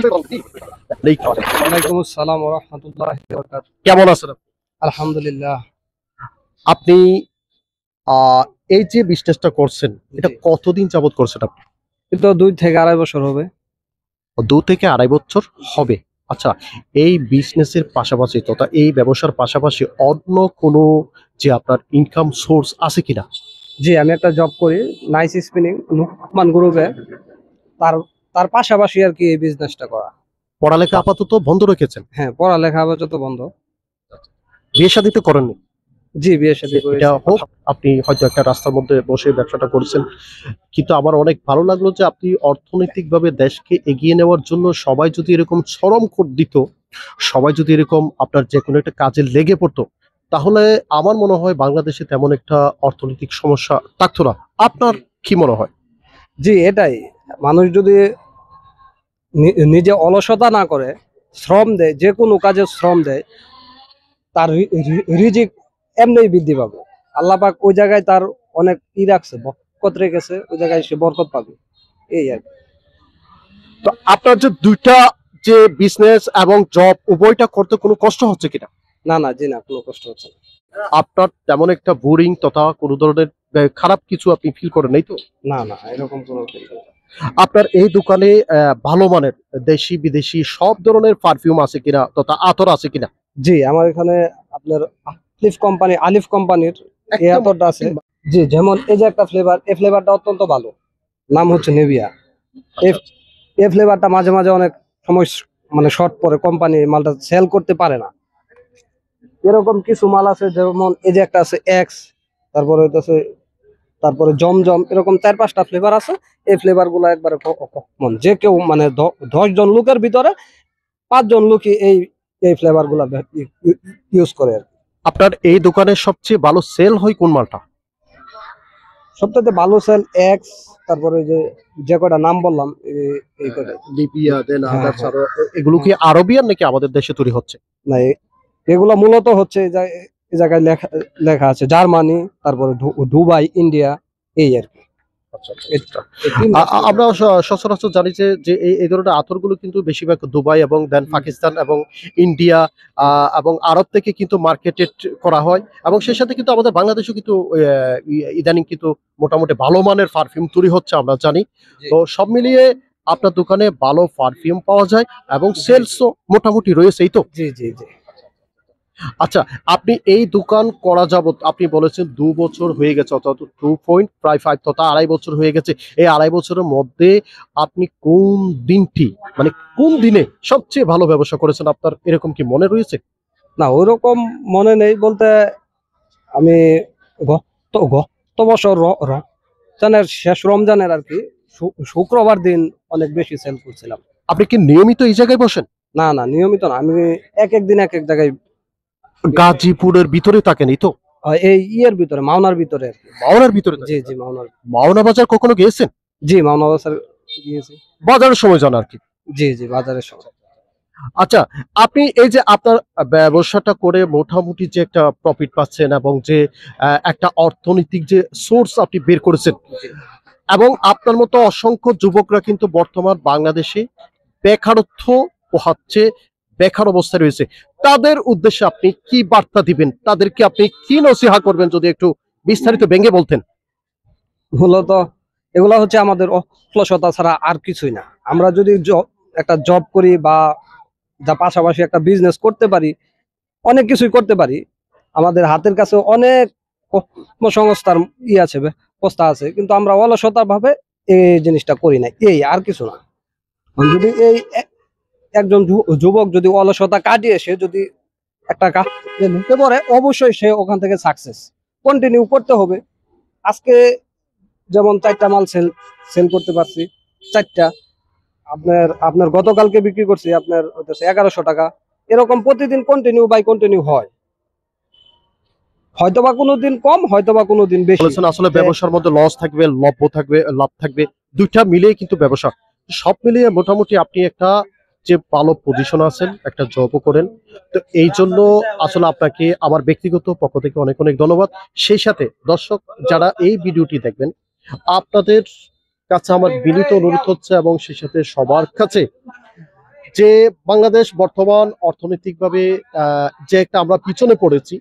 ওয়ালাইকুম আসসালাম ওয়া রাহমাতুল্লাহি ওয়া বারাকাতুহু। কেমন আছেন আপনি? আলহামদুলিল্লাহ। আপনি এই যে বিজনেসটা করছেন, এটা জি। কতদিন যাবত করছেন আপনি? কিন্তু ২ থেকে ২.৫ বছর হবে। ২ থেকে ২.৫ বছর হবে। আচ্ছা, এই বিজনেসের পাশাপাশি তথা এই ব্যবসার পাশাপাশি অন্য কোনো যে আপনার ইনকাম সোর্স আছে কিনা? জি, আমি একটা জব করি নাইস স্পিনিং নুকমান গ্রুপে। তার তার পাশাপাশি আরকি এই বিজনেসটা করা। পড়ালেখা আপাতত বন্ধ রেখেছেন। হ্যাঁ, পড়ালেখা আপাতত বন্ধ। বিয়ে-শাদী তো করেননি। জি, বিয়ে-শাদী এটা করেছি। হোক আপনি হয়তো একটা রাস্তার মধ্যে বসে ব্যবসাটা করছেন। কিন্তু আমার অনেক ভালো লাগলো যে আপনি অর্থনৈতিকভাবে দেশকে এগিয়ে নেওয়ার জন্য সবাই যদি এরকম শ্রম দিত, সবাই যদি এরকম আপনার যেকোনো একটা কাজে লেগে পড়তো, তাহলে আমার মনে হয় বাংলাদেশে তেমন একটা অর্থনৈতিক সমস্যা থাকতো না। আপনার কি মনে হয়? জি, এটাই। মানুষ যদি নিজে অলসতা না করে, শ্রম দেয়, যেকোনো কাজে শ্রম দেয়, তার রিজিক এমনিই বৃদ্ধি পাবে। আল্লাহ পাক ওই জায়গায় তার অনেক রাখছে, বরকত রেখেছে, ওই জায়গায় সে বরকত পাবে। এই আর কি। তো আপনার যে ২ টা যে বিজনেস এবং জব উভয়টা করতে কোনো কষ্ট হচ্ছে কিনা? না, না, জি না, কোনো কষ্ট হচ্ছে না। আপনার তেমন একটা বোরিং তথা কোনো ধরনের খারাপ কিছু আপনি ফিল করেন নাই তো? না, না, এরকম কোনো কিছু না। আপনার এই দোকানে ভালো মানের দেশি বিদেশি সব ধরনের পারফিউম আছে কিনা তথা আতর আছে কিনা? জি, আমার এখানে আপনার আলিফ কোম্পানির এই একদম আতরটা আছে। জি, যেমন এই যে একটা ফ্লেভার, এই ফ্লেভারটা অত্যন্ত ভালো। নাম হচ্ছে নেভিয়া। এই আচ্ছা, আচ্ছা। এই ফ্লেভারটা মাঝে, মাঝে অনেক সময় মানে শর্ট পড়ে, কোম্পানি মালটা সেল করতে পারে না। এরকম কিছু মাল আছে, যেমন এই যে একটা আছে এক্স, তারপরে হইতেছে, তারপরে জমজম, এরকম ৪-৫টা ফ্লেভার আছে। এই ফ্লেভার গুলো একবারে কমন, যে কেউ মানে ১০ জন লোকের ভিতরে ৫ জন লোকই এই ফ্লেভার গুলা ইউজ করে আর কি। আপনার এই দোকানের সবচেয়ে ভালো সেল হয় কোন মালটা? সবথেকে ভালো সেল এক্স, তারপরে যে কয়টা নাম বললাম, এই কয়টা। লিবিয়া দেন হ্যাঁ, আদার্স হ্যাঁ, আরো এগুলো কি হ্যাঁ। আরবিয়ান নাকি আমাদের দেশে তৈরি হচ্ছে? না, এগুলা মূলত হচ্ছে এই জায়গায় লেখা লেখা আছে জার্মানি, তারপরে দুবাই, ইন্ডিয়া, এই আর কি। আচ্ছা, আচ্ছা, এই আচ্ছা। এই ৩ দেশ থেকে। আমরা সচরাচর জানি যে এই ধরনের আতরগুলো কিন্তু বেশিরভাগ দুবাই এবং দেন পাকিস্তান এবং ইন্ডিয়া এবং আরব থেকে কিন্তু মার্কেটেড করা হয় এবং সেই সাথে কিন্তু আমাদের বাংলাদেশেও কিন্তু ইদানিং কিন্তু মোটামুটি ভালো মানের পারফিউম তৈরি হচ্ছে আমরা জানি। জি, তো সব মিলিয়ে আপনার দোকানে ভালো পারফিউম পাওয়া যায় এবং জি, জি, সেলসও মোটামুটি রয়েছে এই তো? জি, জি, জি। আচ্ছা, আপনি এই দোকান করা যাবত আপনি বলেছেন ২ বছর হয়ে গেছে অর্থাৎ 2 পয়েন্ট প্রায় ৫ তথা ২.৫ বছর হয়ে গেছে। এই ২.৫ বছরের মধ্যে আপনি কোন দিনটি মানে কোন দিনে সবচেয়ে ভালো ব্যবসা করেছেন আপনার এরকম কি মনে রয়েছে? না, ওইরকম মনে নেই বলতে, আমি গত বছর রমজানের রমজানের আর কি শুক্রবার দিন অনেক বেশি সেল করছিলাম। আপনি কি নিয়মিত এই জায়গায় বসেন? না, না, নিয়মিত না, আমি এক দিন এক জায়গায়। গাজীপুরের ভিতরে থাকেন এই তো? এই ইয়ের ভিতরে, মাওনার ভিতরে আর কি। মাওনার ভিতরে জি, থাকেন? জি, মাওনার। মাওনা বাজার কখনো গিয়েছেন? জি, মাওনা বাজার গিয়েছি। বাজারের সময় যান আরকি। জি, জি, বাজারের সময়। আচ্ছা, আপনি এই যে আপনার ব্যবসাটা করে মোটামুটি যে একটা প্রফিট পাচ্ছেন এবং যে একটা অর্থনৈতিক যে সোর্স আপনি বের করেছেন জি। এবং আপনার মতো অসংখ্য যুবকরা কিন্তু বর্তমান বাংলাদেশে বেকারত্ব পোহাচ্ছে, বেকার অবস্থায় রয়েছে। তাদের উদ্দেশ্যে আপনি কি বার্তা দিবেন? তাদেরকে আপনি কি নসিহা করবেন যদি একটু বিস্তারিত ভেঙে বলতেন? মূলত এগুলা হচ্ছে আমাদের অলসতা ছাড়া আর কিছুই না। আমরা যদি একটা জব করি বা পাশাপাশি একটা বিজনেস করতে পারি, অনেক কিছুই করতে পারি। আমাদের হাতের কাছে অনেক কর্মসংস্থার আছে, ব্যবস্থা আছে, কিন্তু আমরা অলসতা ভাবে এই জিনিসটা করি না, এই আর কিছু না। যদি একজন যুবক যদি অলসতা কাটিয়ে সে যদি একটা কাজ নিতে পারে, অবশ্যই সে ওখান থেকে সাকসেস। কন্টিনিউ করতে হবে। আজকে যেমন ৪টা মাল সেল সেল করতে পারছি, ৪টা। আপনার গতকালকে বিক্রি করছি আপনার হইতেছে ১১০০ টাকা। এরকম প্রতিদিন কন্টিনিউ হয়। হয়তোবা কোনোদিন কম, হয়তোবা কোনোদিন বেশি। বলেছেন আসলে ব্যবসার মধ্যে লস থাকবে, লাভ থাকবে। ২ টা মিলিয়ে কিন্তু ব্যবসা। সব মিলিয়ে মোটামুটি আপনি একটা যে ভালো পজিশন আছেন, একটা জবও করেন। তো এইজন্য আসলে আপনাকে আমার ব্যক্তিগত পক্ষ থেকে অনেক, অনেক ধন্যবাদ। সেই সাথে দর্শক যারা এই ভিডিওটি দেখবেন, আপনাদের কাছে আমার বিনীত অনুরোধ হচ্ছে এবং সেই সাথে সবার কাছে যে বাংলাদেশ বর্তমান অর্থনৈতিকভাবে যে একটা আমরা পিছনে পড়েছি,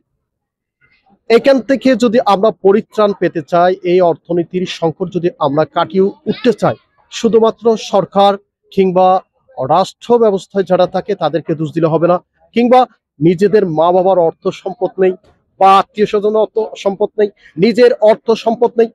এখান থেকে যদি আমরা পরিত্রাণ পেতে চাই, এই অর্থনীতির সংকট যদি আমরা কাটিয়ে উঠতে চাই, শুধুমাত্র সরকার কিংবা রাষ্ট্র ব্যবস্থায় যারা থাকে তাদেরকে দোষ দিলে হবে না, কিংবা নিজেদের মা বাবার অর্থ সম্পদ নেই বা আত্মীয় স্বজন অর্থ সম্পদ নেই, নিজের অর্থ সম্পদ নেই,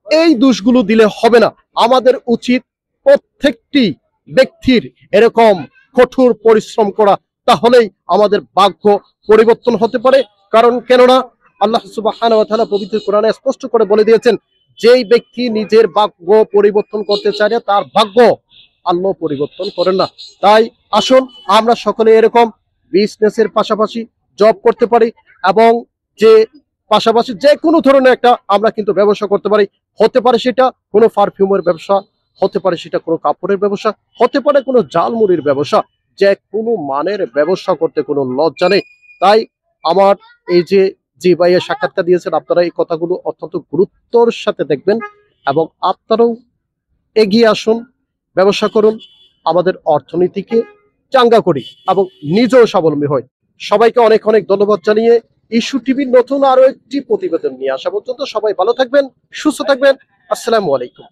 এই দোষগুলো দিলে হবে না। আমাদের উচিত প্রত্যেকটি ব্যক্তির এরকম কঠোর পরিশ্রম করা, তাহলেই আমাদের ভাগ্য পরিবর্তন হতে পারে। কারণ কেননা আল্লাহ সুবহানাহু ওয়া তাআলা পবিত্র কোরআনে স্পষ্ট করে বলে দিয়েছেন, যেই ব্যক্তি নিজের ভাগ্য পরিবর্তন করতে চায় না, তার ভাগ্য আল্লাহ পরিবর্তন করেন না। তাই আসুন আমরা সকলে এরকম বিজনেসের পাশাপাশি জব করতে পারি, এবং যে পাশাপাশি যে কোনো ধরনের একটা আমরা কিন্তু ব্যবসা করতে পারি। হতে পারে সেটা কোনো পারফিউমের ব্যবসা, হতে পারে সেটা কোনো কাপড়ের ব্যবসা, হতে পারে কোনো জালমুড়ির ব্যবসা, যে কোনো মানের ব্যবসা করতে কোনো লজ্জা নেই। তাই আমার এই যে জি ভাইয়া সাক্ষাৎকার দিয়েছেন, আপনারা এই কথাগুলো অত্যন্ত গুরুত্বর সাথে দেখবেন এবং আপনারাও এগিয়ে আসুন, ব্যবসা করুন, আমাদের অর্থনীতিকে চাঙ্গা করি এবং নিজেও স্বাবলম্বী হই। সবাইকে অনেক অনেক ধন্যবাদ জানিয়ে ইস্যু টিভির নতুন আরো একটি প্রতিবেদন নিয়ে আসা পর্যন্ত সবাই ভালো থাকবেন, সুস্থ থাকবেন। আসসালামু আলাইকুম।